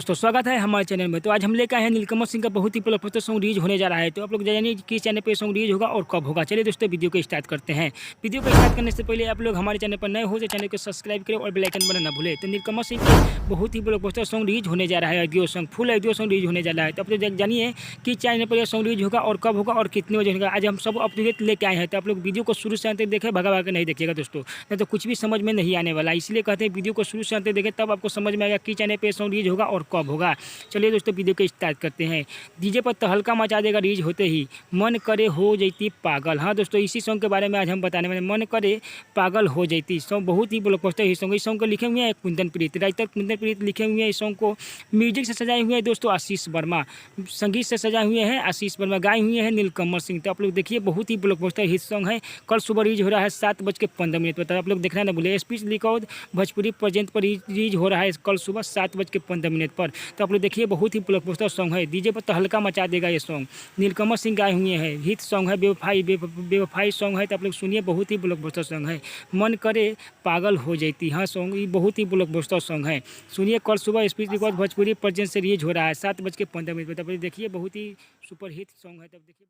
दोस्तों स्वागत है हमारे चैनल में। तो आज हम लेकर आए हैं नीलकमल सिंह का बहुत ही ब्लॉकबस्टर सॉन्ग रिलीज होने जा रहा है। तो आप लोग जानिए किस चैनल पे सॉन्ग रिलीज होगा और कब होगा। चलिए दोस्तों वीडियो को स्टार्ट करते हैं। वीडियो को स्टार्ट करने से पहले आप लोग हमारे चैनल पर नए हो तो चैनल को सब्सक्राइब करें और बेल आइकन बटन ना भूलें। तो नीलकमल सिंह का बहुत ही ब्लॉकबस्टर सॉन्ग रिलीज होने जा रहा है। Audio song full audio song release होने जा रहा है। तो आप लोग जानिए किस चैनल पर यह सॉन्ग रिलीज होगा और कब होगा और कितने बजे होगा। आज हम सब अप टू डेट लेके आए हैं। तो आप लोग वीडियो को शुरू से अंत तक देखें, भगा भगा के नहीं देखिएगा दोस्तों, नहीं तो कुछ भी समझ में नहीं आने वाला। इसलिए कहते हैं वीडियो को शुरू से अंत तक देखें, तब आपको समझ में आएगा किस चैनल पर सॉन्ग रिलीज होगा और कब होगा। चलिए दोस्तों वीडियो को स्टार्ट करते हैं। डीजे पर तहलका मचा देगा रिलीज होते ही, मन करे हो जैती पागल। हाँ दोस्तों, इसी सॉन्ग के बारे में आज हम बताने वाले। मन करे पागल हो जैती सॉन्ग बहुत ही ब्लॉकबस्टर ही सॉन्ग। इस सॉन्ग को लिखे हुए हैं कुंदन प्रीत, राइटर कुंदन प्रीत लिखे हुए हैं। इस सॉन्ग को म्यूजिक से सजाए हुए हैं दोस्तों आशीष वर्मा, संगीत से सजाए हुए हैं आशीष वर्मा, गाए हुए हैं नीलकमल सिंह। तो आप लोग देखिए बहुत ही ब्लॉकबस्टर हिट सॉन्ग है। कल सुबह रिलीज हो रहा है 7:15 पर। तो आप लोग देखना ना भूले। स्पीच रिकॉर्ड भोजपुरी प्रेजेंट पर रिलीज हो रहा है कल सुबह 7:15 पर। तो आप लोग देखिए बहुत ही ब्लॉकबस्टर सॉन्ग है। डीजे पर तहलका मचा देगा ये सॉन्ग। नीलकमल सिंह गाए हुए हैं, हिट सॉन्ग है। बेवफाई सॉन्ग है। तो आप लोग सुनिए बहुत ही ब्लॉकबस्टर सॉन्ग है। मन करे पागल हो जाती, हाँ सॉन्ग ये बहुत ही ब्लॉकबस्टर सॉन्ग है। सुनिए कल सुबह स्पीच रिकॉर्ड भोजपुरी प्रेजेंट से रिलीज हो रहा है 7:15 पर। तब देखिए बहुत ही सुपर हिट सॉन्ग है। तब देखिए।